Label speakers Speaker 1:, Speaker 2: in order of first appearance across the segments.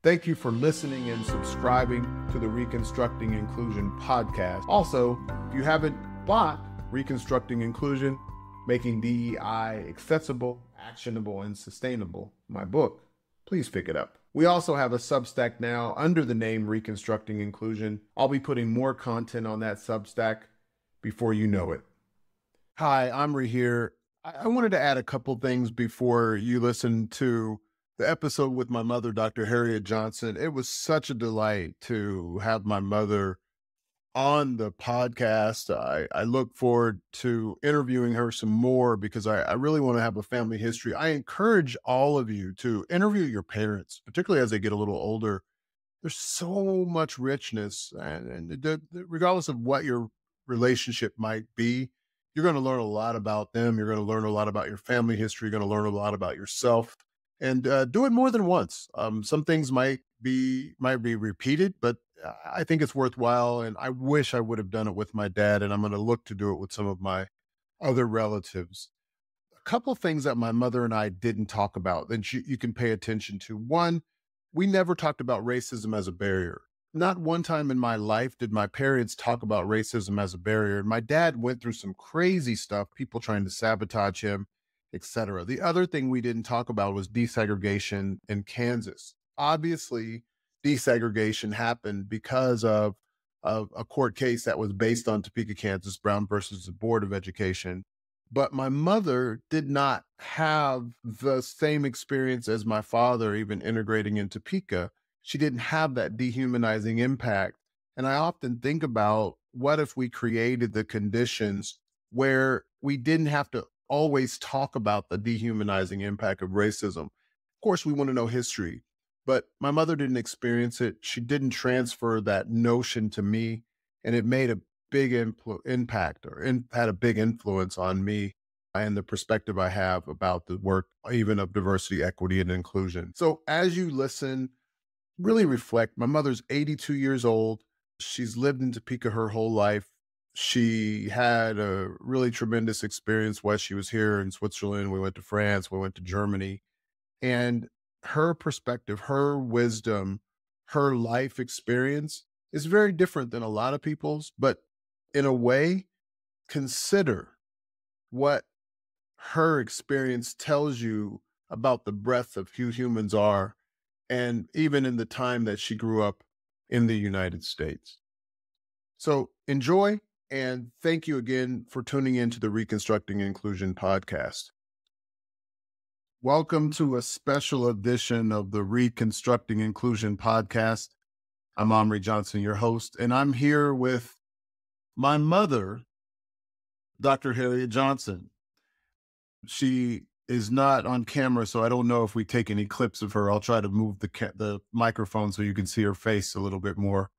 Speaker 1: Thank you for listening and subscribing to the Reconstructing Inclusion podcast. Also, if you haven't bought Reconstructing Inclusion, Making DEI Accessible, Actionable, and Sustainable, my book, please pick it up. We also have a Substack now under the name Reconstructing Inclusion. I'll be putting more content on that Substack before you know it. Hi, Amri here. I wanted to add a couple things before you listen to the episode with my mother, Dr. Harriett Johnson. It was such a delight to have my mother on the podcast. I look forward to interviewing her some more because I really want to have a family history. I encourage all of you to interview your parents, particularly as they get a little older. There's so much richness, and regardless of what your relationship might be, you're going to learn a lot about them. You're going to learn a lot about your family history. You're going to learn a lot about yourself. And do it more than once. Some things might be repeated, but I think it's worthwhile. And I wish I would have done it with my dad, and I'm going to look to do it with some of my other relatives. A couple of things that my mother and I didn't talk about that you can pay attention to. One, we never talked about racism as a barrier. Not one time in my life did my parents talk about racism as a barrier. And my dad went through some crazy stuff, people trying to sabotage him, etc. The other thing we didn't talk about was desegregation in Kansas. Obviously, desegregation happened because of a court case that was based on Topeka, Kansas, Brown versus the Board of Education. But my mother did not have the same experience as my father, even integrating in Topeka. She didn't have that dehumanizing impact. And I often think about what if we created the conditions where we didn't have to always talk about the dehumanizing impact of racism. Of course, we want to know history, but my mother didn't experience it. She didn't transfer that notion to me, and it made a big impact had a big influence on me and the perspective I have about the work, even of diversity, equity, and inclusion. So as you listen, really reflect. My mother's 82 years old. She's lived in Topeka her whole life. She had a really tremendous experience while she was here in Switzerland. We went to France, we went to Germany. And her perspective, her wisdom, her life experience is very different than a lot of people's. But in a way, consider what her experience tells you about the breadth of who humans are, and even in the time that she grew up in the United States. So enjoy. And thank you again for tuning in to the Reconstructing Inclusion podcast. Welcome to a special edition of the Reconstructing Inclusion podcast. I'm Amri Johnson, your host, and I'm here with my mother, Dr. Harriett Johnson. She is not on camera, so I don't know if we take any clips of her. I'll try to move the microphone so you can see her face a little bit more.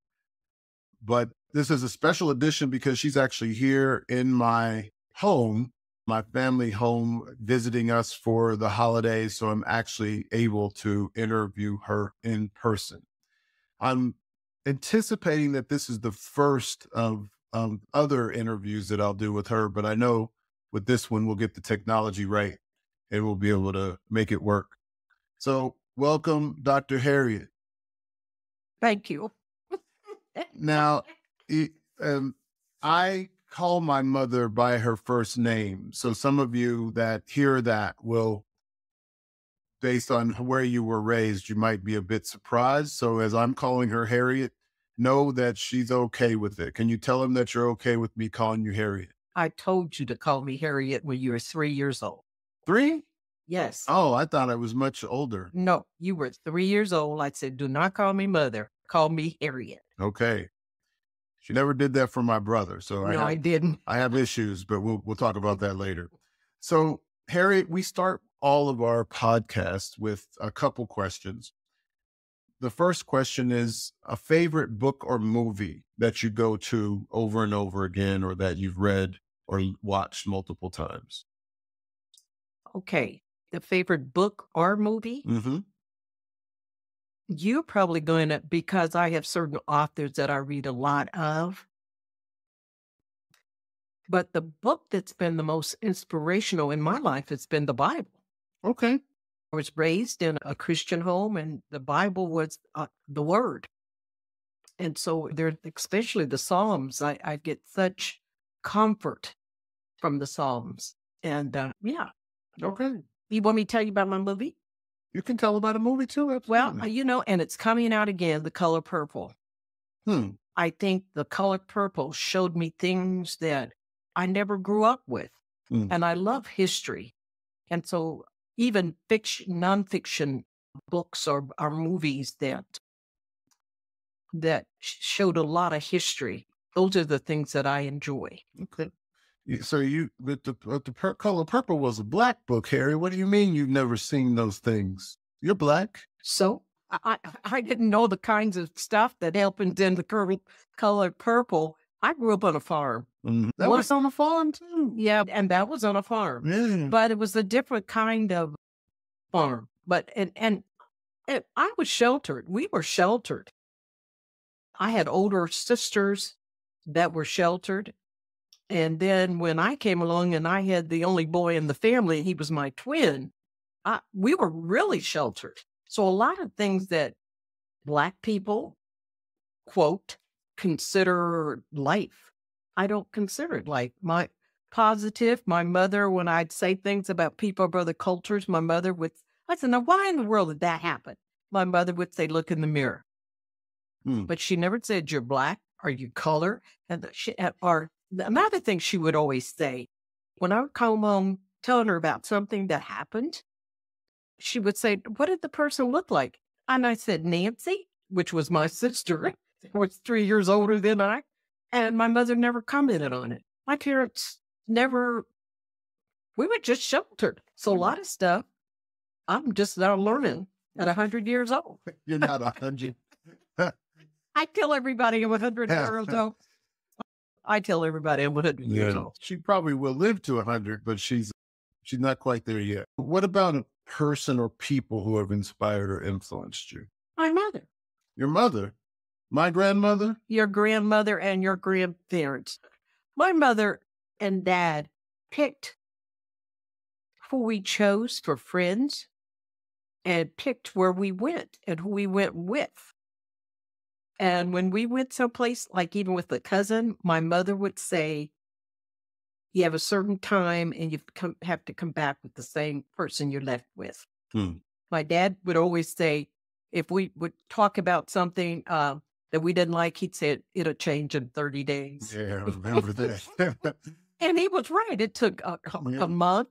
Speaker 1: But this is a special edition because she's actually here in my home, my family home, visiting us for the holidays. So I'm actually able to interview her in person. I'm anticipating that this is the first of other interviews that I'll do with her, but I know with this one, we'll get the technology right and we'll be able to make it work. So welcome, Dr. Harriett.
Speaker 2: Thank you.
Speaker 1: Now, I call my mother by her first name. So some of you that hear that will, based on where you were raised, you might be a bit surprised. So as I'm calling her Harriett, know that she's okay with it. Can you tell him that you're okay with me calling you Harriett?
Speaker 2: I told you to call me Harriet when you were 3 years old.
Speaker 1: 3?
Speaker 2: Yes.
Speaker 1: Oh, I thought I was much older.
Speaker 2: No, you were 3 years old. I said, do not call me mother. Call me Harriet.
Speaker 1: Okay. She never did that for my brother. So
Speaker 2: I didn't.
Speaker 1: I have issues, but we'll talk about that later. So Harriett, we start all of our podcasts with a couple questions. The first question is a favorite book or movie that you go to over and over again, or that you've read or watched multiple times.
Speaker 2: Okay. The favorite book or movie?
Speaker 1: Mm-hmm.
Speaker 2: You're probably going to, because I have certain authors that I read a lot of. But the book that's been the most inspirational in my life has been the Bible.
Speaker 1: Okay.
Speaker 2: I was raised in a Christian home, and the Bible was the word. And so there, especially the Psalms, I get such comfort from the Psalms. And yeah.
Speaker 1: Okay.
Speaker 2: You want me to tell you about my movie?
Speaker 1: You can tell about a movie too. Absolutely.
Speaker 2: Well, and it's coming out again, The Color Purple. I think The Color Purple showed me things that I never grew up with. And I love history. And so even fiction, nonfiction books or movies that showed a lot of history, those are the things that I enjoy.
Speaker 1: Okay. So the Color Purple was a Black book, Harry. What do you mean you've never seen those things? You're Black.
Speaker 2: So I didn't know the kinds of stuff that happens in The Color Purple. I grew up on a farm.
Speaker 1: That was on a farm too.
Speaker 2: Yeah, and that was on a farm.
Speaker 1: Yeah.
Speaker 2: But it was a different kind of farm. But and I was sheltered. We were sheltered. I had older sisters that were sheltered. And then when I came along and I had the only boy in the family, he was my twin, we were really sheltered. So a lot of things that Black people, quote, consider life, I don't consider it life. My mother, when I'd say things about people of other cultures, my mother would, I said, now why in the world did that happen? My mother would say, look in the mirror. But she never said, you're Black or you color. Or another thing she would always say, when I would come home telling her about something that happened, she would say, what did the person look like? And I said, Nancy, which was my sister, who was 3 years older than I. And my mother never commented on it. My parents never, we were just sheltered. So a lot of stuff, I'm just now learning at 100 years old.
Speaker 1: You're not 100.
Speaker 2: I tell everybody I'm 100 years old. I tell everybody I'm 100 years old.
Speaker 1: She probably will live to 100, but she's not quite there yet. What about a person or people who have inspired or influenced you?
Speaker 2: My mother.
Speaker 1: Your mother? My grandmother?
Speaker 2: Your grandmother and your grandparents. My mother and dad picked who we chose for friends and picked where we went and who we went with. And when we went someplace, like even with a cousin, my mother would say, you have a certain time and you have to come back with the same person you're left with. My dad would always say, if we would talk about something that we didn't like, he'd say, it'll change in 30 days.
Speaker 1: Yeah, I remember that.
Speaker 2: And he was right. It took a month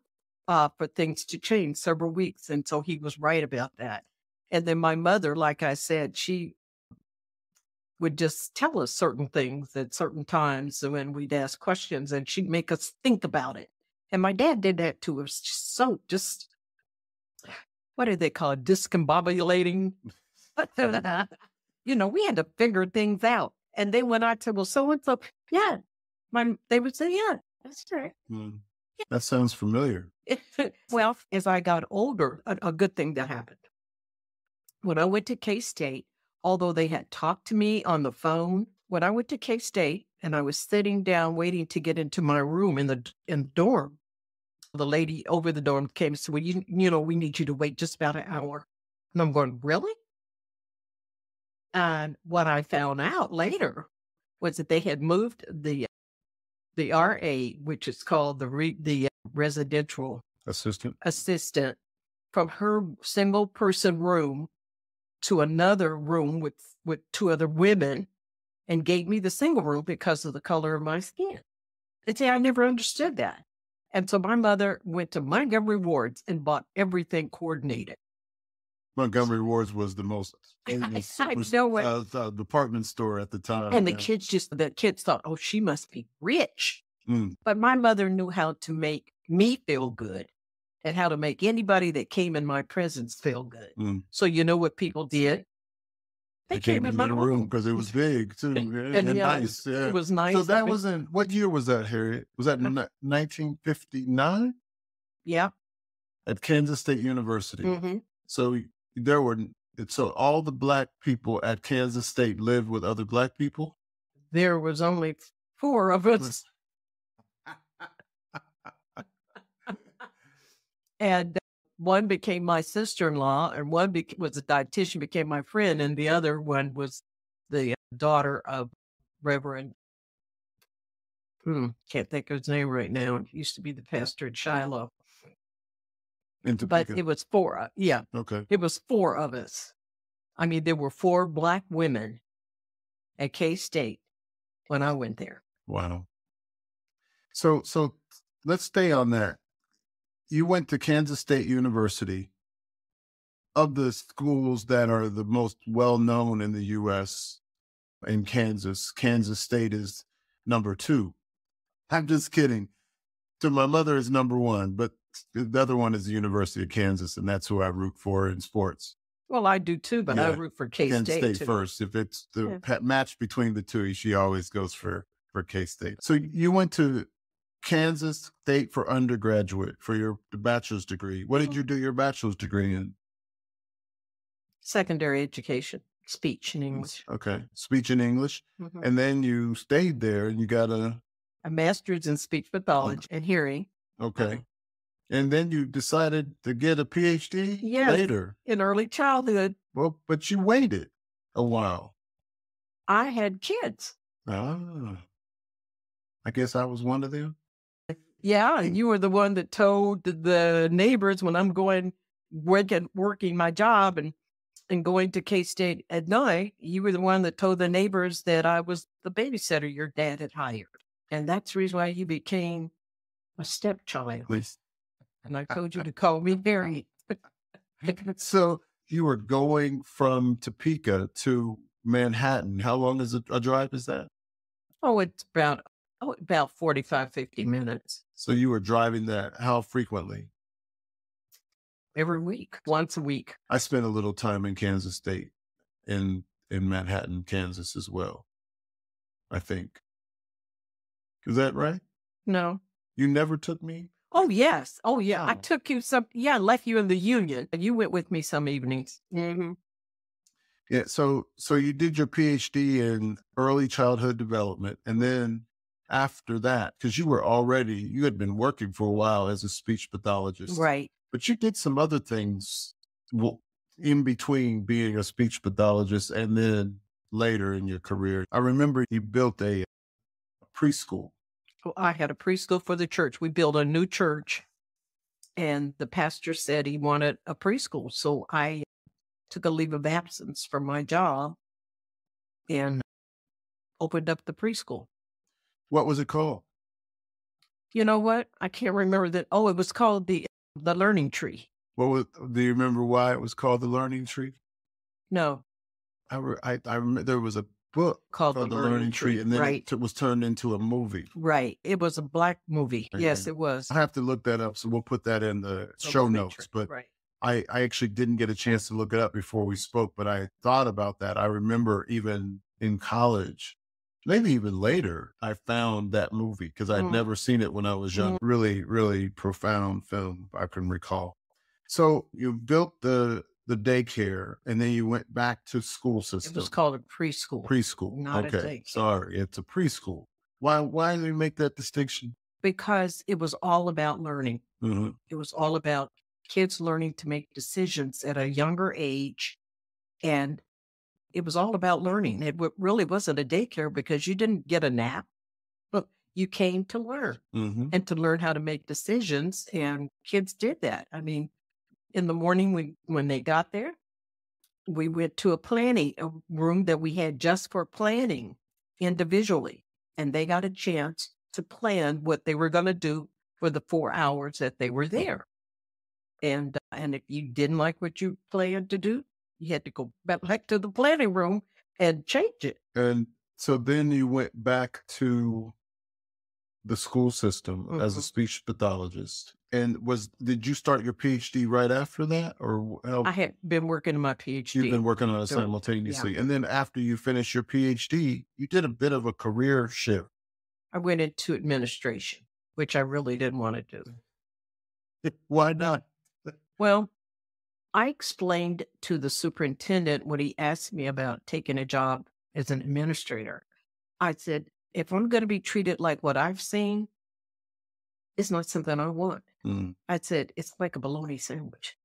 Speaker 2: for things to change, several weeks. And so he was right about that. And then my mother, like I said, she would just tell us certain things at certain times when we'd ask questions, and she'd make us think about it. And my dad did that too. It was just what do they call it? Discombobulating. We had to figure things out. And then when I said, well, so-and-so, yeah, they would say, yeah, that's right.
Speaker 1: That sounds familiar.
Speaker 2: Well, as I got older, a good thing that happened. When I went to K-State, although they had talked to me on the phone, when I went to K-State and I was sitting down waiting to get into my room in the dorm, the lady over the dorm came and said, well, we need you to wait just about an hour. And I'm going, really? And what I found out later was that they had moved the RA, which is called the residential assistant, from her single person room to another room with two other women, and gave me the single room because of the color of my skin. And see, I never understood that. And so my mother went to Montgomery Ward's and bought everything coordinated.
Speaker 1: Montgomery Ward's was the most department store at the time.
Speaker 2: And the kids thought, oh, she must be rich. But my mother knew how to make me feel good and how to make anybody that came in my presence feel good. So you know what people did?
Speaker 1: They came in my room because it was big too. and nice. Yeah.
Speaker 2: It was nice.
Speaker 1: So that was what year was that, Harriet? Was that 1959?
Speaker 2: Yeah.
Speaker 1: At Kansas State University. So so all the Black people at Kansas State lived with other Black people?
Speaker 2: There was only 4 of us. And one became my sister-in-law, and one was a dietitian, became my friend, and the other one was the daughter of Reverend, can't think of his name right now. It used to be the pastor at Shiloh.
Speaker 1: In
Speaker 2: But
Speaker 1: Topeka.
Speaker 2: it was four. Yeah.
Speaker 1: Okay.
Speaker 2: It was four of us. I mean, there were four Black women at K-State when I went there.
Speaker 1: Wow. So let's stay on that. You went to Kansas State University. Of the schools that are the most well-known in the U.S. in Kansas, Kansas State is number 2. I'm just kidding. So my mother is number 1, but the other one is the University of Kansas, and that's who I root for in sports.
Speaker 2: Well, I do too, but I
Speaker 1: Yeah,
Speaker 2: root for K-State
Speaker 1: Kansas State
Speaker 2: too.
Speaker 1: first. If it's the match between the two, she always goes for K-State. So you went to Kansas State for undergraduate for your bachelor's degree. What did you do your bachelor's degree in?
Speaker 2: Secondary education, speech and English.
Speaker 1: Okay, speech and English.
Speaker 2: Mhm.
Speaker 1: And then you stayed there and you got
Speaker 2: a master's in speech pathology and hearing.
Speaker 1: Okay. And then you decided to get a PhD later.
Speaker 2: In early childhood.
Speaker 1: Well, but you waited a while.
Speaker 2: I had kids.
Speaker 1: Ah, I guess I was one of them.
Speaker 2: Yeah, and you were the one that told the neighbors when I'm working my job and going to K-State at night, you were the one that told the neighbors that I was the babysitter your dad had hired. And that's the reason why you became a stepchild.
Speaker 1: Please.
Speaker 2: And I told you to call me Harriet.
Speaker 1: So you were going from Topeka to Manhattan. How long is a drive is that?
Speaker 2: Oh, it's about 45, 50 minutes.
Speaker 1: So you were driving that how frequently?
Speaker 2: Every week, once a week.
Speaker 1: I spent a little time in Kansas State, in Manhattan, Kansas as well, I think. Is that right?
Speaker 2: No.
Speaker 1: You never took me?
Speaker 2: Oh, yes. Oh, yeah.
Speaker 1: Oh.
Speaker 2: I took you I left you in the Union. And you went with me some evenings. Mm-hmm.
Speaker 1: Yeah, so you did your PhD in early childhood development, and then after that, because you had been working for a while as a speech pathologist.
Speaker 2: Right.
Speaker 1: But you did some other things in between being a speech pathologist and then later in your career. I remember you built a preschool.
Speaker 2: Well, I had a preschool for the church. We built a new church, and the pastor said he wanted a preschool. So I took a leave of absence from my job and opened up the preschool.
Speaker 1: What was it called?
Speaker 2: You know what? I can't remember that. Oh, it was called the Learning Tree.
Speaker 1: Do you remember why it was called the Learning Tree?
Speaker 2: No.
Speaker 1: I remember there was a book
Speaker 2: called The Learning Tree,
Speaker 1: and then
Speaker 2: right.
Speaker 1: it was turned into a movie.
Speaker 2: Right. It was a Black movie. Okay. Yes, it was.
Speaker 1: I have to look that up, so we'll put that in the show notes. But right. I actually didn't get a chance to look it up before we spoke, but I thought about that. I remember even in college, maybe even later, I found that movie because I'd never seen it when I was young. Really, really profound film, I can recall. So you built the daycare, and then you went back to school system.
Speaker 2: It was called a preschool.
Speaker 1: Preschool.
Speaker 2: Not a daycare.
Speaker 1: Sorry, it's a preschool. Why do you make that distinction?
Speaker 2: Because it was all about learning.
Speaker 1: Mm-hmm.
Speaker 2: It was all about kids learning to make decisions at a younger age. And it was all about learning. It really wasn't a daycare because you didn't get a nap, but you came to learn and to learn how to make decisions. And kids did that. I mean, in the morning when they got there, we went to a room that we had just for planning individually. And they got a chance to plan what they were going to do for the 4 hours that they were there. And if you didn't like what you planned to do, you had to go back to the planning room and change it.
Speaker 1: And so then you went back to the school system as a speech pathologist. And did you start your PhD right after that? Or
Speaker 2: I had been working on my PhD.
Speaker 1: You've been working on it simultaneously. Yeah. And then after you finished your PhD, you did a bit of a career shift.
Speaker 2: I went into administration, which I really didn't want to do.
Speaker 1: Why not?
Speaker 2: Well, I explained to the superintendent when he asked me about taking a job as an administrator. I said, if I'm going to be treated like what I've seen, it's not something I want.
Speaker 1: Mm.
Speaker 2: I said, it's like a bologna sandwich.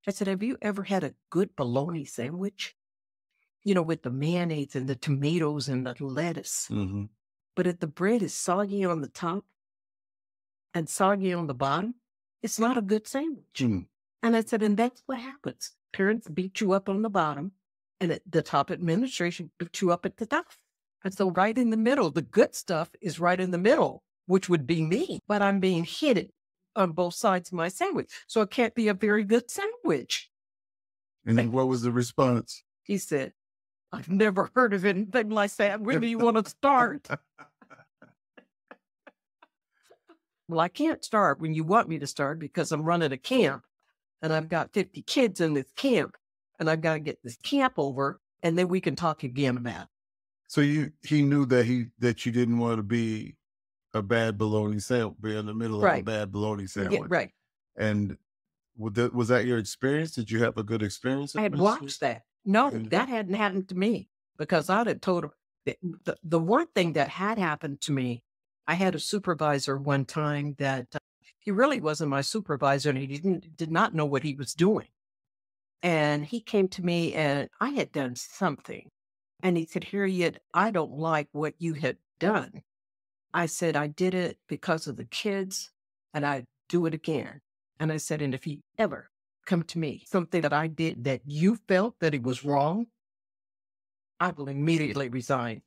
Speaker 2: I said, have you ever had a good bologna sandwich? You know, with the mayonnaise and the tomatoes and the lettuce.
Speaker 1: Mm-hmm.
Speaker 2: But if the bread is soggy on the top and soggy on the bottom, it's not a good sandwich.
Speaker 1: Mm.
Speaker 2: And I said, and that's what happens. Parents beat you up on the bottom, and at the top administration beat you up at the top. And so right in the middle, the good stuff is right in the middle, which would be me. But I'm being hit on both sides of my sandwich. So it can't be a very good sandwich.
Speaker 1: And then what was the response?
Speaker 2: He said, I've never heard of anything like that. When do you want to start? Well, I can't start when you want me to start because I'm running a camp and I've got 50 kids in this camp and I've got to get this camp over and then we can talk again about it.
Speaker 1: So he knew that you didn't want to be a bad bologna sandwich, be in the middle of a bad bologna sandwich.
Speaker 2: Yeah, right.
Speaker 1: And was that your experience? Did you have a good experience?
Speaker 2: I had watched that. No, that hadn't happened to me because I'd have told him the one thing that had happened to me, I had a supervisor one time that he really wasn't my supervisor and he did not know what he was doing. And he came to me and I had done something. And he said, Harriett, I don't like what you had done. I said, I did it because of the kids and I'd do it again. And I said, and if you ever come to me, something that I did that you felt that it was wrong, I will immediately resign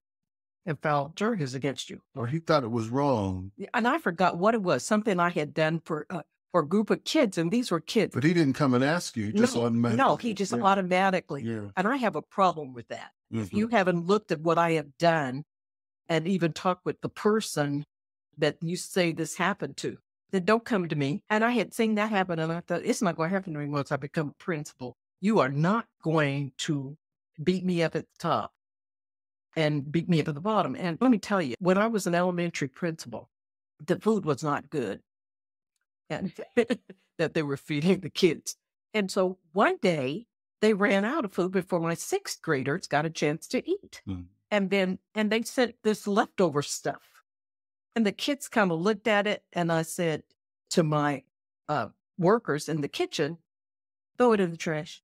Speaker 2: and file charges against you.
Speaker 1: Or he thought it was wrong.
Speaker 2: And I forgot what it was, something I had done for a group of kids, and these were kids.
Speaker 1: But he didn't come and ask you, just automatically.
Speaker 2: No, he just automatically.
Speaker 1: Yeah.
Speaker 2: And I have a problem with that.
Speaker 1: Mm-hmm.
Speaker 2: If you haven't looked at what I have done and even talked with the person that you say this happened to, then don't come to me. And I had seen that happen, and I thought, it's not going to happen to me once I become a principal. You are not going to beat me up at the top and beat me up at the bottom. And let me tell you, when I was an elementary principal, the food was not good and that they were feeding the kids. And so one day they ran out of food before my sixth graders got a chance to eat. Mm. And they sent this leftover stuff. And the kids kind of looked at it, and I said to my workers in the kitchen, throw it in the trash.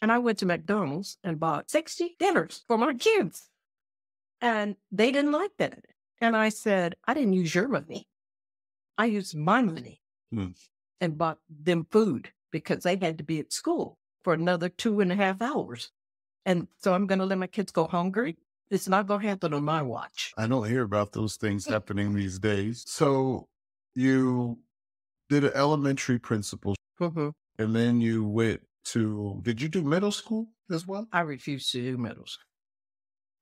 Speaker 2: And I went to McDonald's and bought 60 dinners for my kids. And they didn't like that. And I said, I didn't use your money. I used my money and bought them food because they had to be at school for another 2.5 hours. And so I'm going to let my kids go hungry. It's not going to happen on my watch.
Speaker 1: I don't hear about those things happening these days. So you did an elementary principal, and then you went to, did you do middle school as well?
Speaker 2: I refused to do middle school.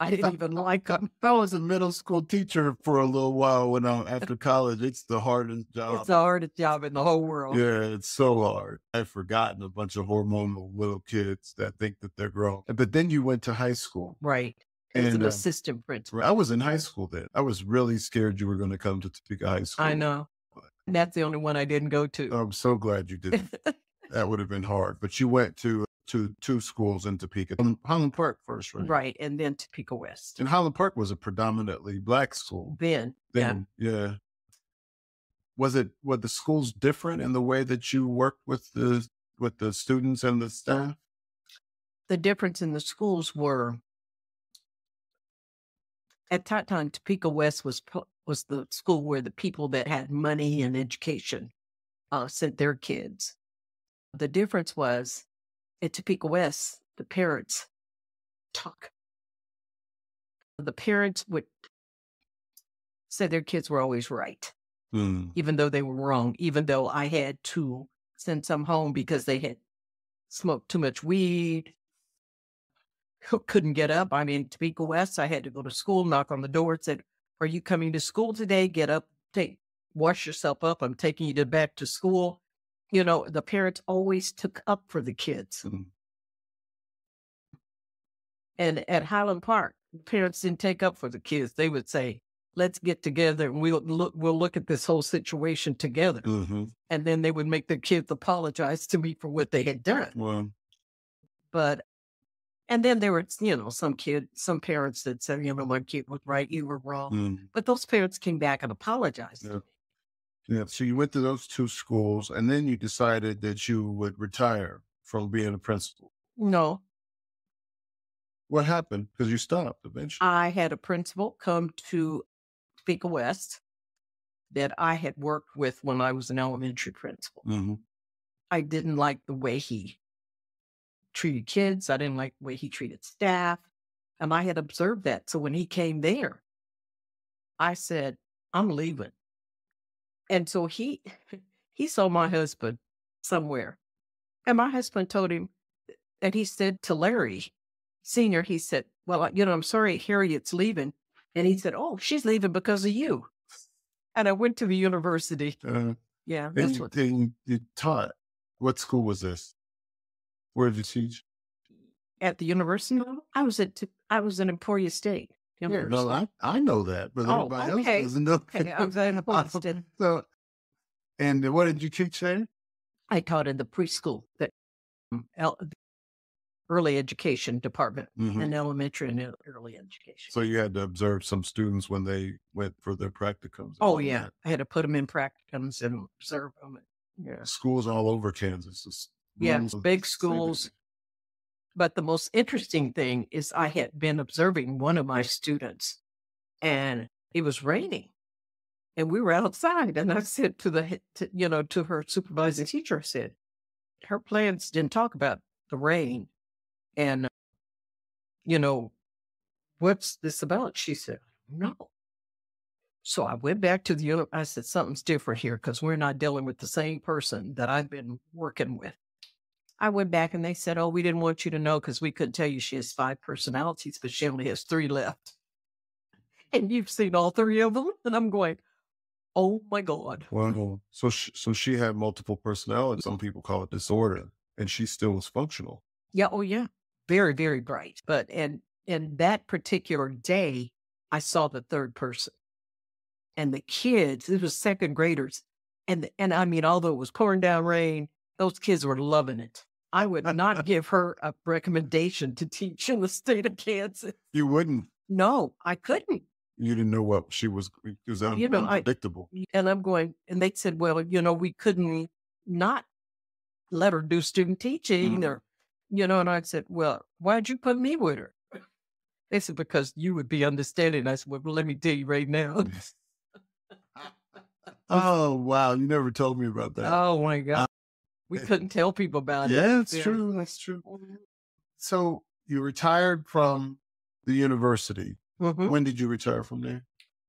Speaker 2: I didn't even like them.
Speaker 1: I was a middle school teacher for a little while after college. It's the hardest job.
Speaker 2: It's the hardest job in the whole world.
Speaker 1: Yeah, it's so hard. I've forgotten a bunch of hormonal little kids that think that they're grown. But then you went to high school.
Speaker 2: Right. As an assistant principal.
Speaker 1: I was in high school then. I was really scared you were going to come to Topeka High School.
Speaker 2: I know. That's the only one I didn't go to.
Speaker 1: I'm so glad you didn't. That would have been hard. But you went to two schools in Topeka. Highland Park first, right?
Speaker 2: Right, and then Topeka West.
Speaker 1: And Highland Park was a predominantly Black school.
Speaker 2: Then
Speaker 1: yeah. Were the schools different in the way that you worked with the students and the staff?
Speaker 2: The difference in the schools were, at that time, Topeka West was the school where the people that had money and education sent their kids. The difference was, at Topeka West, the parents talk. The parents would say their kids were always right, even though they were wrong, even though I had to send some home because they had smoked too much weed, couldn't get up. I mean, Topeka West, I had to go to school, knock on the door, and said, are you coming to school today? Get up, wash yourself up. I'm taking you back to school. You know, the parents always took up for the kids. And at Highland Park, the parents didn't take up for the kids. They would say, let's get together and we'll look at this whole situation together. And then they would make the kids apologize to me for what they had done.
Speaker 1: Wow.
Speaker 2: And then there were, some parents that said, my kid was right, you were wrong. But those parents came back and apologized to me.
Speaker 1: Yeah. So you went to those two schools and then you decided that you would retire from being a principal.
Speaker 2: No,
Speaker 1: What happened? Because you stopped eventually.
Speaker 2: I had a principal come to Topeka West that I had worked with when I was an elementary principal.
Speaker 1: Mm-hmm.
Speaker 2: I didn't like the way he treated kids. I didn't like the way he treated staff. And I had observed that. So when he came there, I said, I'm leaving. And so he saw my husband somewhere. And my husband told him, and he said to Larry Sr., he said, well, I'm sorry, Harriet's leaving. And he said, oh, she's leaving because of you. And I went to the university. Yeah. That's what
Speaker 1: you taught. What school was this? Where did you teach?
Speaker 2: at the university level. I was in Emporia State.
Speaker 1: Yeah,
Speaker 2: University.
Speaker 1: no, I know that, but
Speaker 2: Oh,
Speaker 1: everybody
Speaker 2: okay.
Speaker 1: else doesn't know.
Speaker 2: Okay, I was in Boston.
Speaker 1: So, and what did you teach there?
Speaker 2: I taught in the preschool, the early education department,
Speaker 1: Mhm.
Speaker 2: and elementary and early education.
Speaker 1: So you had to observe some students when they went for their practicums. and
Speaker 2: Oh
Speaker 1: all
Speaker 2: yeah,
Speaker 1: that.
Speaker 2: I had to put them in practicums and observe them. Yeah,
Speaker 1: Schools all over Kansas. It's
Speaker 2: yeah,
Speaker 1: rules of
Speaker 2: big
Speaker 1: the
Speaker 2: schools.
Speaker 1: city.
Speaker 2: But the most interesting thing is I had been observing one of my students, and it was raining, and we were outside. And I said to her supervising teacher, I said, her plans didn't talk about the rain, and what's this about? She said, no. So I went back to the I said, something's different here because we're not dealing with the same person that I've been working with. I went back and they said, oh, we didn't want you to know because we couldn't tell you she has 5 personalities, but she only has 3 left. And you've seen all 3 of them. And I'm going, oh my God.
Speaker 1: Wow. So she had multiple personalities. Some people call it disorder, and she still was functional.
Speaker 2: Yeah. Oh yeah. Very, very bright. But, and that particular day, I saw the 3rd person. And the kids, it was 2nd graders. And I mean, although it was pouring down rain, those kids were loving it. I would not give her a recommendation to teach in the state of Kansas.
Speaker 1: You wouldn't.
Speaker 2: No, I couldn't.
Speaker 1: You didn't know what she was. It was unpredictable.
Speaker 2: And I'm going, and they said, well, we couldn't not let her do student teaching or, and I said, well, why'd you put me with her? They said, because you would be understanding. I said, well, let me tell you right now.
Speaker 1: Oh, wow. You never told me about that.
Speaker 2: Oh my God. We couldn't tell people about it.
Speaker 1: Yeah, it's true. That's true. So you retired from the university.
Speaker 2: Mm-hmm.
Speaker 1: When did you retire from there?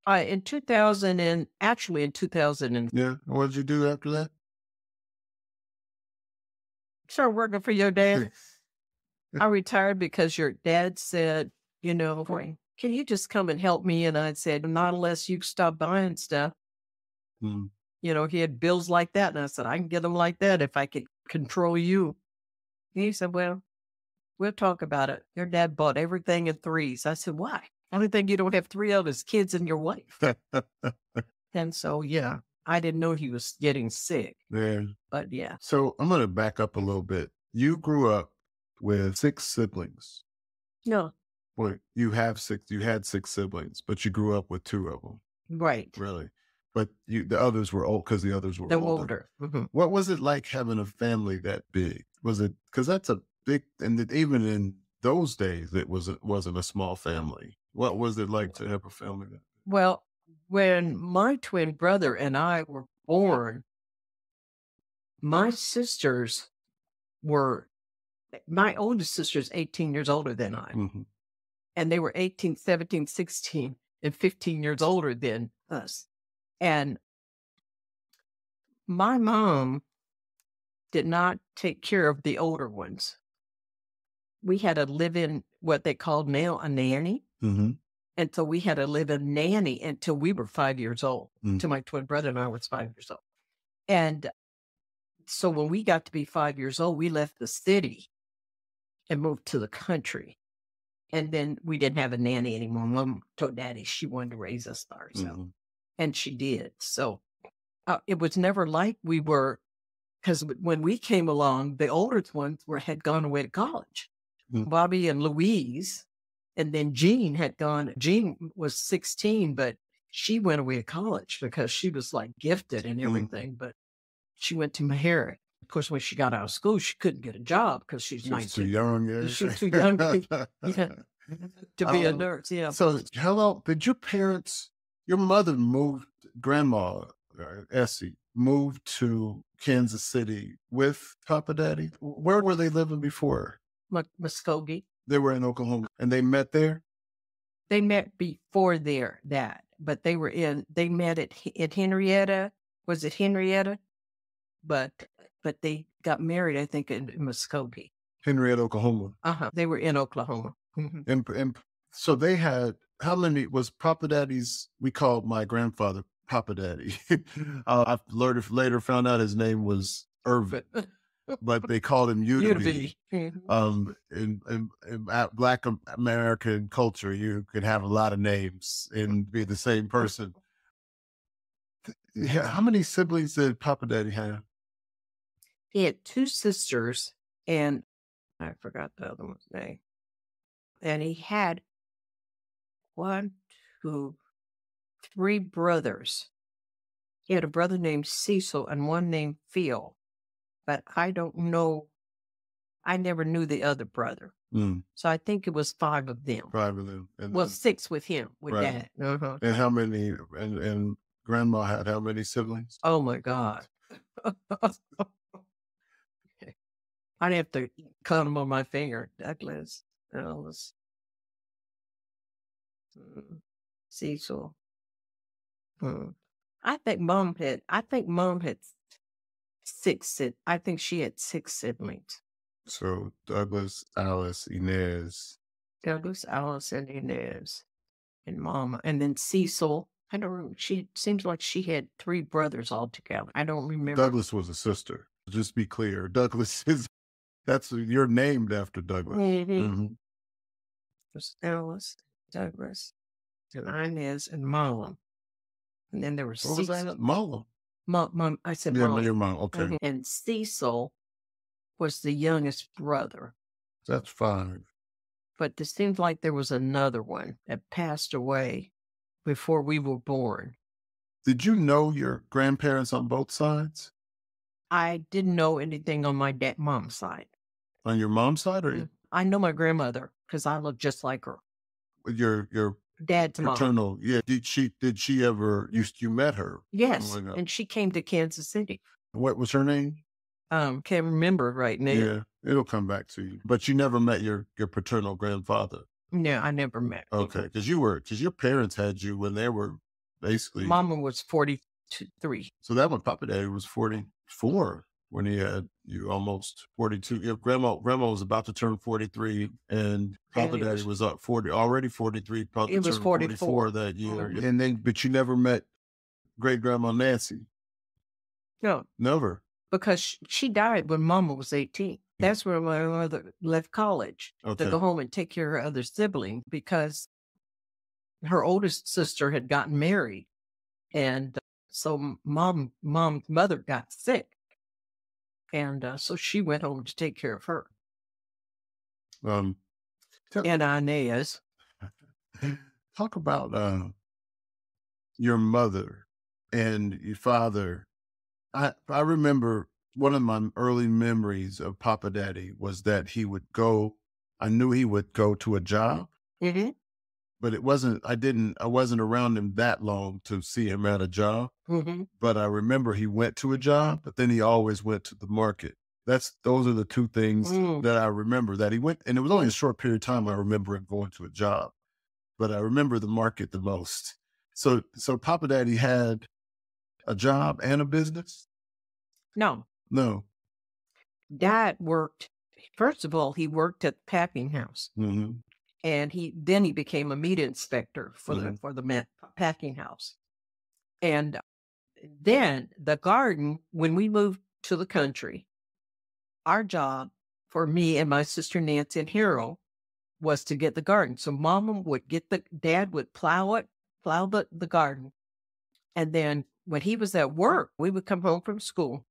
Speaker 2: In 2000 and actually in 2000.
Speaker 1: Yeah. What did you do after that?
Speaker 2: Started working for your dad. I retired because your dad said, can you just come and help me? And I said, not unless you stop buying stuff. He had bills like that. And I said, I can get them like that if I could control you. And he said, well, we'll talk about it. Your dad bought everything in 3s. I said, why? Only thing you don't have 3 of is kids and your wife. And so, yeah, I didn't know he was getting sick.
Speaker 1: Yeah.
Speaker 2: But yeah.
Speaker 1: So I'm going to back up a little bit. You grew up with 6 siblings.
Speaker 2: No.
Speaker 1: Well, you had 6 siblings, but you grew up with 2 of them.
Speaker 2: Right.
Speaker 1: Really? But the others were old because the others were older.
Speaker 2: Mm-hmm.
Speaker 1: What was it like having a family that big? Was it, because that's a big, and even in those days, it wasn't a small family. What was it like to have a family that big?
Speaker 2: Well, when my twin brother and I were born, my oldest sister's 18 years older than I.
Speaker 1: Mm-hmm.
Speaker 2: And they were 18, 17, 16, and 15 years older than us. And my mom did not take care of the older ones. We had to live in what they called now a nanny.
Speaker 1: Mm-hmm.
Speaker 2: And so we had to live in nanny until we were 5 years old. Until my twin brother and I was 5 years old. And so when we got to be 5 years old, we left the city and moved to the country. And then we didn't have a nanny anymore. Mom told Daddy she wanted to raise us by herself. Mm-hmm. And she did. So it was never like we were, because when we came along, the older ones had gone away to college. Mm-hmm. Bobby and Louise, and then Jean had gone. Jean was 16, but she went away to college because she was like gifted and everything, but she went to Harriett. Of course, when she got out of school, she couldn't get a job because she's 19.
Speaker 1: Too young, yeah.
Speaker 2: She was too young to be a nurse. Yeah.
Speaker 1: So, hello, did your parents, your mother moved, grandma, Essie, moved to Kansas City with Papa Daddy? Where were they living before?
Speaker 2: Muskogee.
Speaker 1: They were in Oklahoma, and they met there?
Speaker 2: They met before but they met at Henrietta. Was it Henrietta? But they got married, I think, in Muskogee.
Speaker 1: Henrietta, Oklahoma.
Speaker 2: They were in Oklahoma.
Speaker 1: And so they had, how many, was Papa Daddy's, we called my grandfather Papa Daddy. I later found out his name was Irvin, but they called him Udeby. In Black American culture, you could have a lot of names and be the same person. How many siblings did Papa Daddy have?
Speaker 2: He had 2 sisters, and I forgot the other one's name. And he had 1, 2, 3 brothers. He had a brother named Cecil and one named Phil, but I don't know. I never knew the other brother. So I think it was 5 of them.
Speaker 1: 5 of them.
Speaker 2: And 6 with him, with Dad.
Speaker 1: And how many, and Grandma had how many siblings?
Speaker 2: Oh my God. I'd have to count them on my finger. Douglas, Alice, Cecil. I think Mom had 6. I think she had 6 siblings.
Speaker 1: So Douglas, Alice, Inez.
Speaker 2: Douglas, Alice, and Inez, and Mama, and then Cecil. I don't remember. She seems like she had 3 brothers altogether. I don't remember.
Speaker 1: Douglas was a sister. Just be clear. Douglas is. You're named after Douglas.
Speaker 2: There's Alice, Douglas, and Inez, and Mom. And then there was
Speaker 1: What
Speaker 2: Cecil.
Speaker 1: was that? Mom.
Speaker 2: Mom. I said
Speaker 1: Yeah,
Speaker 2: Mom.
Speaker 1: your mom. Okay.
Speaker 2: And Cecil was the youngest brother.
Speaker 1: That's 5.
Speaker 2: But it seems like there was another one that passed away before we were born.
Speaker 1: Did you know your grandparents on both sides?
Speaker 2: I didn't know anything on my mom's side.
Speaker 1: On your mom's side, or
Speaker 2: I know my grandmother because I look just like her.
Speaker 1: Your
Speaker 2: Dad's
Speaker 1: paternal?
Speaker 2: mom.
Speaker 1: Yeah. Did she ever? You met her?
Speaker 2: Yes,
Speaker 1: Oh,
Speaker 2: and she came to Kansas City.
Speaker 1: What was her name?
Speaker 2: Can't remember right now.
Speaker 1: Yeah, it'll come back to you. But you never met your paternal grandfather.
Speaker 2: No, I never met.
Speaker 1: Okay, because your parents had you when they were basically.
Speaker 2: Mama was 43.
Speaker 1: So that when Papa Daddy was 44 when he had you, almost 42. Yeah, Grandma was about to turn 43, and Papa Daddy was up 40, already 43. Probably
Speaker 2: It was 44
Speaker 1: that year. And then, but you never met great grandma Nancy.
Speaker 2: No,
Speaker 1: Never.
Speaker 2: because she died when Mama was 18. That's where my mother left college to go home and take care of her other sibling because her oldest sister had gotten married. And so mom's mother got sick. And so she went home to take care of her. And Inez.
Speaker 1: Talk about your mother and your father. I remember one of my early memories of Papa Daddy was that I knew he would go to a job, but I wasn't around him that long to see him at a job. But I remember he went to a job, but then he always went to the market. Those are the 2 things that I remember that he went, and it was only a short period of time I remember him going to a job, but I remember the market the most. So Papa Daddy had a job and a business?
Speaker 2: No. Dad worked, first of all, he worked at the packing house. And then he became a meat inspector for the packing house. And then the garden, when we moved to the country, our job for me and my sister Nancy and Harold was to get the garden. So Mama would Dad would plow the garden. And then when he was at work, we would come home from school.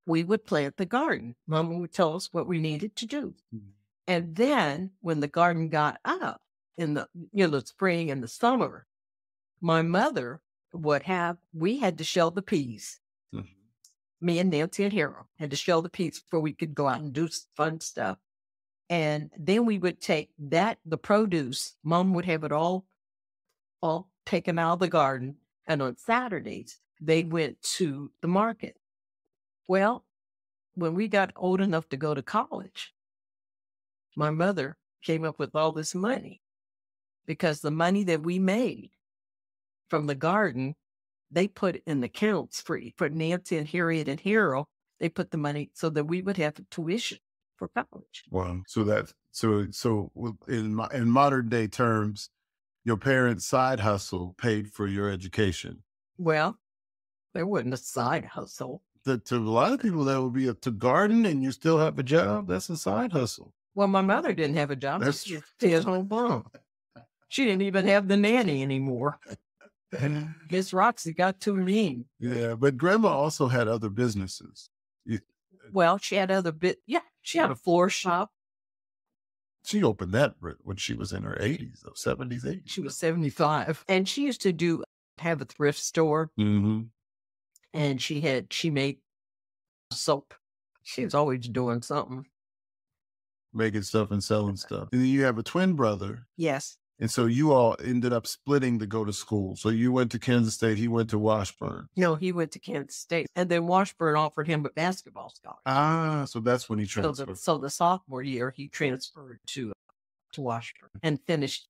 Speaker 2: We would plant the garden. Mama would tell us what we needed to do. And then when the garden got up in the spring and the summer, my mother we had to shell the peas. Me and Nancy and Harold had to shell the peas before we could go out and do fun stuff. And then we would take the produce, Mom would have it all taken out of the garden. And on Saturdays, they went to the market. Well, when we got old enough to go to college, my mother came up with all this money because the money that we made from the garden, they put in accounts for Nancy and Harriet and Harold. They put the money so that we would have tuition for college.
Speaker 1: Wow. So in modern day terms, your parents' side hustle paid for your education.
Speaker 2: Well, there wasn't a side hustle.
Speaker 1: To a lot of people, that would be to garden and you still have a job. That's a side hustle.
Speaker 2: Well, my mother didn't have a job.
Speaker 1: That's
Speaker 2: She stayed at home mom. She didn't even have the nanny anymore. Miss Roxy got too mean.
Speaker 1: Yeah, but Grandma also had other businesses.
Speaker 2: Well, she had she had a floor shop.
Speaker 1: She opened that when she was in her 80s, 70s, 80s.
Speaker 2: She was 75. And she used to have a thrift store.
Speaker 1: Mm-hmm.
Speaker 2: And she made soap. She was always doing something.
Speaker 1: Making stuff and selling stuff. And then you have a twin brother.
Speaker 2: Yes.
Speaker 1: And so you all ended up splitting to go to school. So you went to Kansas State, he went to Washburn.
Speaker 2: No, he went to Kansas State. And then Washburn offered him a basketball scholarship.
Speaker 1: Ah, so that's when he transferred.
Speaker 2: So the sophomore year, he transferred to Washburn and finished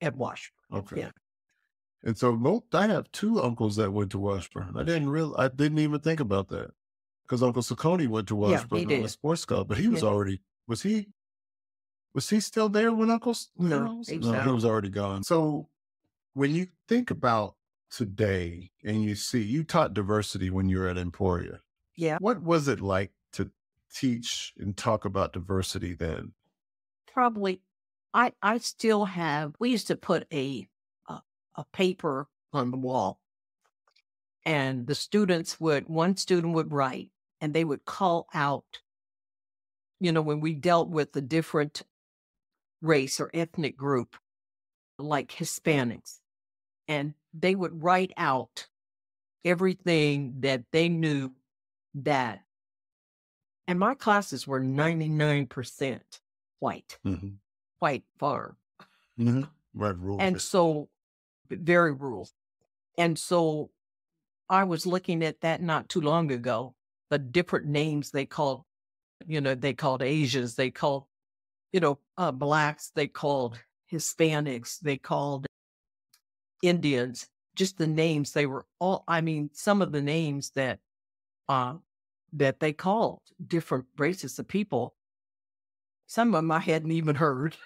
Speaker 2: at Washburn.
Speaker 1: Okay.
Speaker 2: Yeah.
Speaker 1: And so I have two uncles that went to Washburn. I didn't even think about that. Because Uncle Saccone went to Washburn on a sports scholar, but he was already, was he still there when Uncle's?
Speaker 2: No,
Speaker 1: he was already gone. So when you think about today and you taught diversity when you were at Emporia.
Speaker 2: Yeah.
Speaker 1: What was it like to teach and talk about diversity then?
Speaker 2: Probably, I still have, we used to put a paper on the wall and one student would write and they would call out, when we dealt with the different race or ethnic group, like Hispanics, and they would write out everything that they knew that, and my classes were 99% white, white farm.
Speaker 1: Mm-hmm. Right, rural.
Speaker 2: And so, very rural. And so I was looking at that not too long ago, the different names they called, they called Asians, they called, Blacks, they called Hispanics, they called Indians, just the names. They were some of the names that they called different races of people. Some of them I hadn't even heard.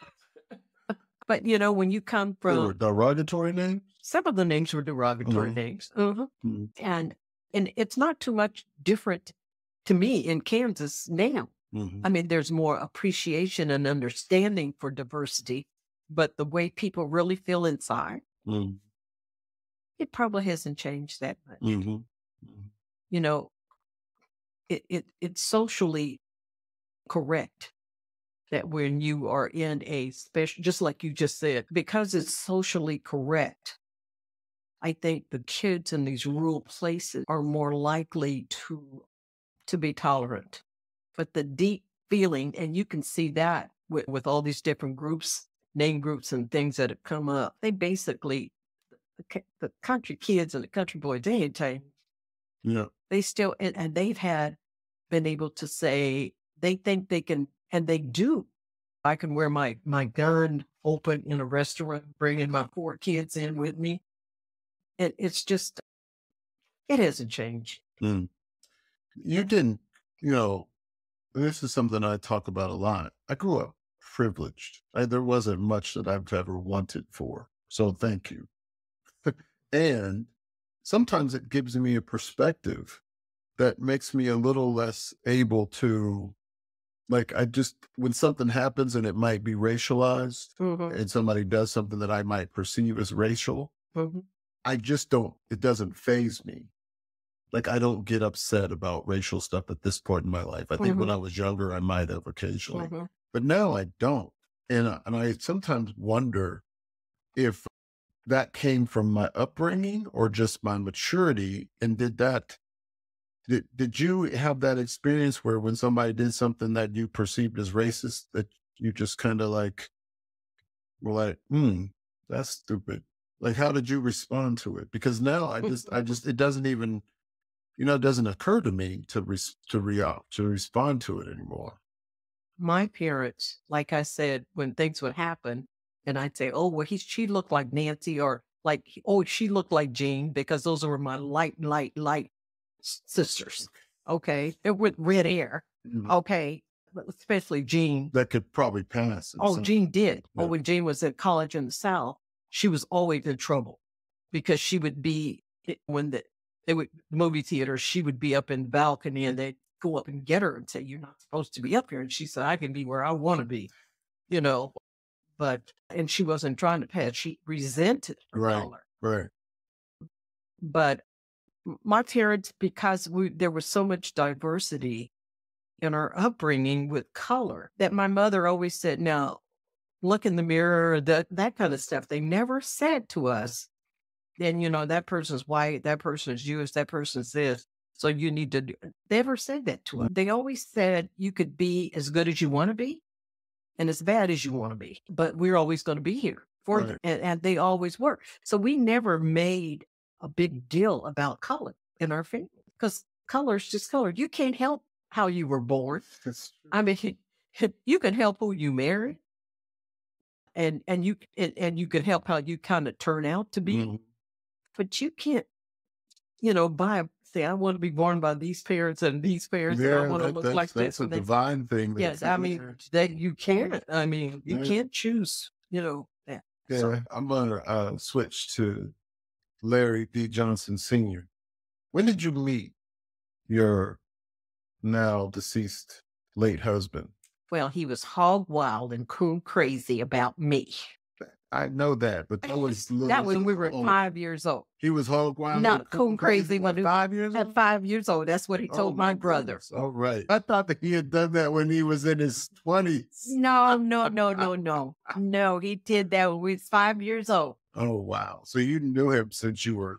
Speaker 2: But, when you come from...
Speaker 1: They were derogatory names?
Speaker 2: Some of the names were derogatory names. Mm-hmm. And it's not too much different to me in Kansas now. Mm-hmm. I mean, there's more appreciation and understanding for diversity, but the way people really feel inside, it probably hasn't changed that much. Mm-hmm. It's socially correct that when you are in a special, just like you just said, because it's socially correct, I think the kids in these rural places are more likely to be tolerant. But the deep feeling, and you can see that with all these different groups, name groups and things that have come up, they basically, the country kids and the country boys, they ain't changed.
Speaker 1: Yeah.
Speaker 2: They still, and they've been able to say, they think they can, and they do. I can wear my gun open in a restaurant, bringing my 4 kids in with me. It's just, it hasn't changed.
Speaker 1: You didn't, this is something I talk about a lot. I grew up privileged. There wasn't much that I've ever wanted for. So thank you. And sometimes it gives me a perspective that makes me a little less able to, when something happens and it might be racialized, and somebody does something that I might perceive as racial, I just it doesn't faze me. I don't get upset about racial stuff at this point in my life. I think when I was younger, I might have occasionally, but now I don't. And I sometimes wonder if that came from my upbringing or just my maturity? And did you have that experience where when somebody did something that you perceived as racist, that you just kind of like were like, that's stupid. Like, how did you respond to it? Because now it doesn't even, it doesn't occur to me to respond to it anymore.
Speaker 2: My parents, like I said, when things would happen, and I'd say, "Oh, well, she looked like Nancy," or like, "Oh, she looked like Jean," because those were my light sisters. Okay, they're with red hair. Okay, especially Jean.
Speaker 1: That could probably pass.
Speaker 2: Oh, Jean did.
Speaker 1: Yeah.
Speaker 2: Oh, when Jean was at college in the South, she was always in trouble because she would be when they would movie theater. She would be up in the balcony, and they'd go up and get her and say, "You're not supposed to be up here." And she said, "I can be where I want to be," and she wasn't trying to pass. She resented her color.
Speaker 1: Right.
Speaker 2: But my parents, because there was so much diversity in our upbringing with color, that my mother always said, "Now, look in the mirror," that kind of stuff. They never said to us, "Then, that person's white, that person's Jewish, that person's this. So you need to do." They never said that to us. They always said you could be as good as you want to be and as bad as you want to be, but we're always going to be here for them. And they always were. So we never made a big deal about color in our family because color is just color. You can't help how you were born. I mean, you can help who you marry, and you can help how you kind of turn out to be, but you can't, say, "I want to be born by these parents and these parents. And I want to look like this."
Speaker 1: That's a divine thing.
Speaker 2: Yes, I mean that you can't. I mean, you can't choose. That.
Speaker 1: Yeah,
Speaker 2: So,
Speaker 1: I'm gonna switch to Larry D. Johnson Sr. When did you meet your now deceased late husband?
Speaker 2: well, he was hog wild and coon crazy about me.
Speaker 1: I know that, but that was
Speaker 2: when we were 5 years old.
Speaker 1: He was hog wild,
Speaker 2: Not coon crazy when he was
Speaker 1: 5 years old.
Speaker 2: At 5 years old, that's what he told my brother.
Speaker 1: All right, I thought that he had done that when he was in his 20s.
Speaker 2: No. No, he did that when we was 5 years old.
Speaker 1: Oh wow! So you knew him since you were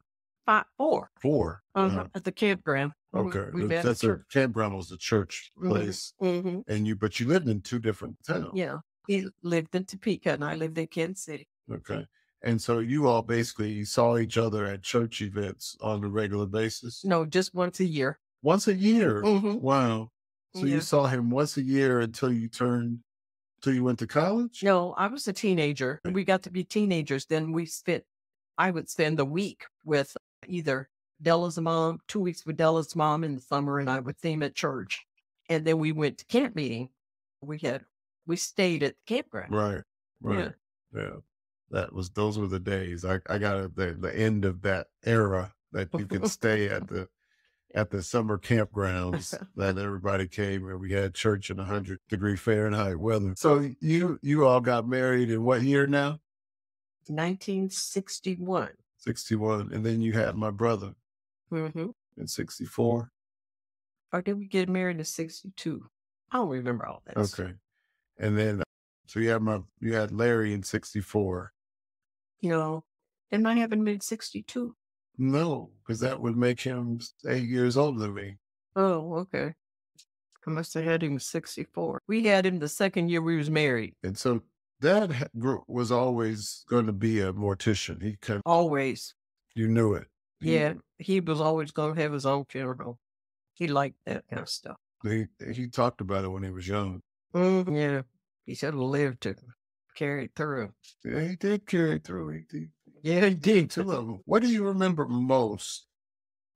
Speaker 2: 4.
Speaker 1: 4.
Speaker 2: At the campground.
Speaker 1: Okay,
Speaker 2: We met
Speaker 1: that's
Speaker 2: at
Speaker 1: a campground was a church place,
Speaker 2: Mm-hmm.
Speaker 1: and but you lived in 2 different towns.
Speaker 2: Yeah, he lived in Topeka, and I lived in Kansas City.
Speaker 1: Okay, and so you all basically saw each other at church events on a regular basis.
Speaker 2: No, just once a year.
Speaker 1: Once a year.
Speaker 2: Mm-hmm.
Speaker 1: Wow. So you saw him once a year until you went to college?
Speaker 2: No, I was a teenager. We got to be teenagers. Then I would spend the week with either Della's mom, 2 weeks with Della's mom in the summer, and I would see him at church. And then we went to camp meeting. We stayed at the campground.
Speaker 1: Right. Yeah. Those were the days. I got the end of that era that you could stay at the summer campgrounds that everybody came and we had church in 100-degree Fahrenheit weather. So you all got married in what year now?
Speaker 2: 1961.
Speaker 1: 61. And then you had my brother in 64.
Speaker 2: Or did we get married in 62? I don't remember all that.
Speaker 1: Okay. And then, so you had Larry in 64.
Speaker 2: Didn't I have him in 62?
Speaker 1: No, because that would make him 8 years older than me.
Speaker 2: Oh, okay. I must have had him 64. We had him the second year we was married.
Speaker 1: And so Dad was always going to be a mortician.
Speaker 2: Always.
Speaker 1: You knew it.
Speaker 2: Yeah, he was always going to have his own funeral. He liked that kind of stuff.
Speaker 1: He talked about it when he was young.
Speaker 2: Yeah, he should have lived to carry it through.
Speaker 1: Yeah, he did carry it through. He did.
Speaker 2: Yeah, he did.
Speaker 1: What do you remember most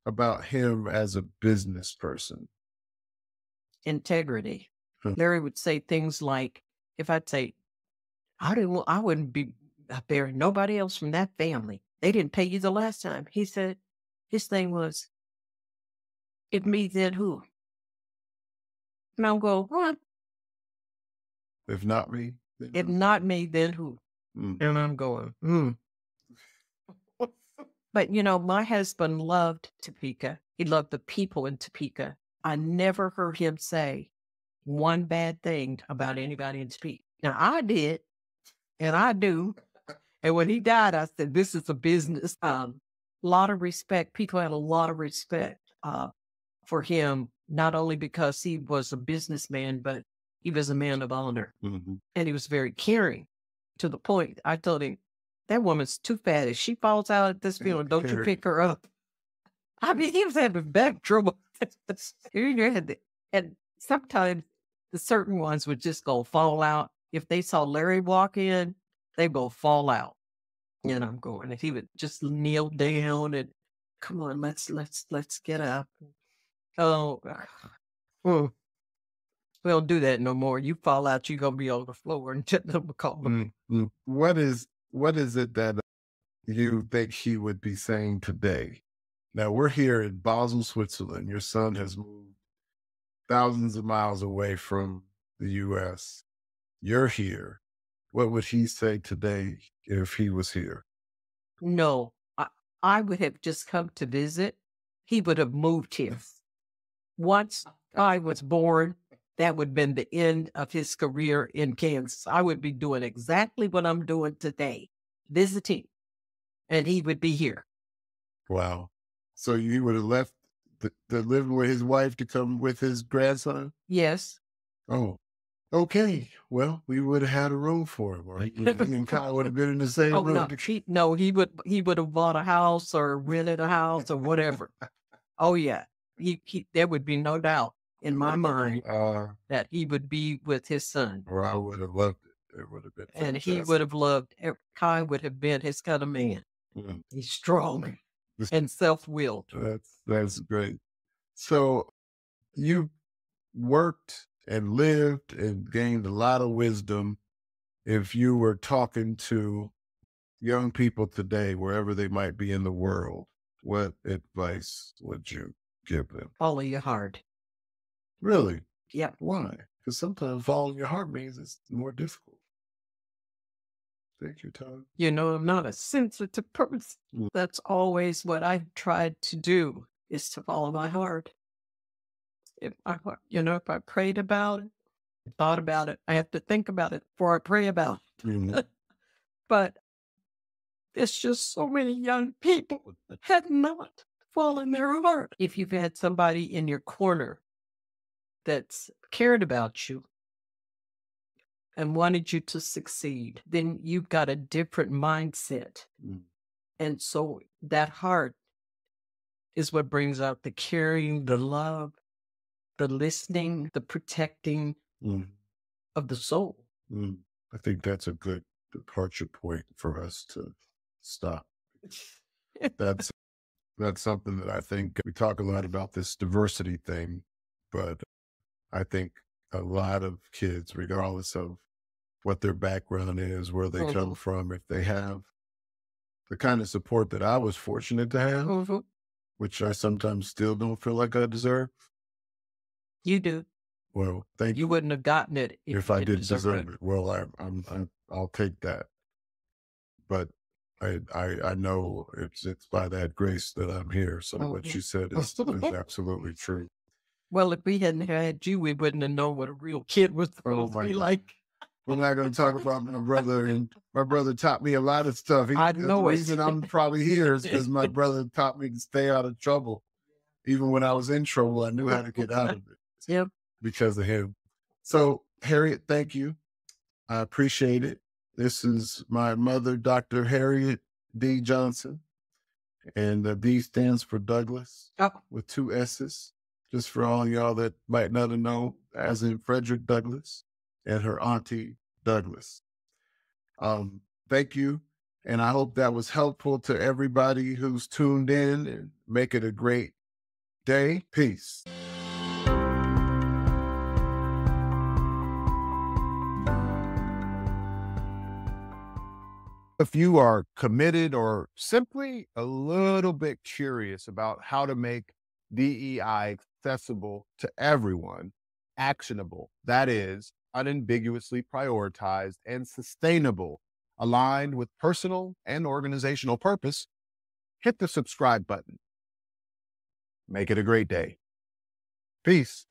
Speaker 1: about him as a business person?
Speaker 2: Integrity. Larry would say things like, if I'd say, I wouldn't be burying nobody else from that family. They didn't pay you the last time. He said, his thing was, if me, then who? And I'll go, what?
Speaker 1: If not me?
Speaker 2: If not me, then who? And I'm going, But, my husband loved Topeka. He loved the people in Topeka. I never heard him say one bad thing about anybody in Topeka. Now, I did, and I do, And when he died, I said, this is a business. Lot of respect. People had a lot of respect for him, not only because he was a businessman, but he was a man of honor.
Speaker 1: Mm-hmm.
Speaker 2: And he was very caring, to the point I told him, that woman's too fat. If she falls out at this funeral, don't you pick her up. I mean, he was having back trouble. And sometimes the certain ones would just go fall out. If they saw Larry walk in, they go fall out. And I'm going, and he would just kneel down and, come on, let's get up. Oh, we don't do that no more. You fall out, you're gonna be on the floor and call them.
Speaker 1: Mm-hmm. What is it that you think he would be saying today? Now we're here in Basel, Switzerland. Your son has moved thousands of miles away from the U.S. You're here. What would he say today if he was here?
Speaker 2: No, I would have just come to visit. He would have moved here. Once I was born, that would have been the end of his career in Kansas. I would be doing exactly what I'm doing today, visiting, and he would be here.
Speaker 1: Wow. So you would have left the living with his wife to come with his grandson?
Speaker 2: Yes.
Speaker 1: Oh, okay. Well, we would have had a room for him, right? Me and Kyle would have been in the same room.
Speaker 2: No, he would have bought a house or rented a house or whatever. Oh yeah, there would be no doubt in my mind that he would be with his son.
Speaker 1: Or I would have loved it. It would have been fantastic.
Speaker 2: And he would have loved. Kai would have been his kind of man. Mm. He's strong and self-willed.
Speaker 1: That's great. So you worked and lived and gained a lot of wisdom. If you were talking to young people today, wherever they might be in the world, what advice would you give them?
Speaker 2: Follow your heart.
Speaker 1: Really?
Speaker 2: Yeah.
Speaker 1: Why? Because sometimes following your heart means it's more difficult. Take your time.
Speaker 2: You know, I'm not a sensitive person. Mm. That's always what I've tried to do, is to follow my heart. If I prayed about it, thought about it, I have to think about it before I pray about it. Mm-hmm. But it's just so many young people had not fallen their heart. If you've had somebody in your corner that's cared about you and wanted you to succeed, then you've got a different mindset. Mm. And so that heart is what brings out the caring, the love, the listening, the protecting of the soul.
Speaker 1: Mm. I think that's a good departure point for us to stop. That's something that I think we talk a lot about, this diversity thing, but I think a lot of kids, regardless of what their background is, where they come from, if they have the kind of support that I was fortunate to have, which I sometimes still don't feel like I deserve.
Speaker 2: You do.
Speaker 1: Well, thank you.
Speaker 2: You wouldn't have gotten it
Speaker 1: if I didn't deserve it. Well, I'll take that. But I know it's by that grace that I'm here. So what you said is absolutely true.
Speaker 2: Well, if we hadn't had you, we wouldn't have known what a real kid was supposed to be like.
Speaker 1: We're not going to talk about my brother, and my brother taught me a lot of stuff.
Speaker 2: I know
Speaker 1: the reason I'm probably here is because my brother taught me to stay out of trouble. Even when I was in trouble, I knew how to get out of it.
Speaker 2: Yep.
Speaker 1: Because of him. So, Harriet, thank you. I appreciate it. This is my mother, Dr. Harriett D. Johnson, and the D stands for Douglas with 2 S's. Just for all y'all that might not have known, as in Frederick Douglass and her auntie Douglas. Thank you. And I hope that was helpful to everybody who's tuned in, and make it a great day. Peace. If you are committed or simply a little bit curious about how to make DEI accessible to everyone, actionable, that is, unambiguously prioritized and sustainable, aligned with personal and organizational purpose, hit the subscribe button. Make it a great day. Peace.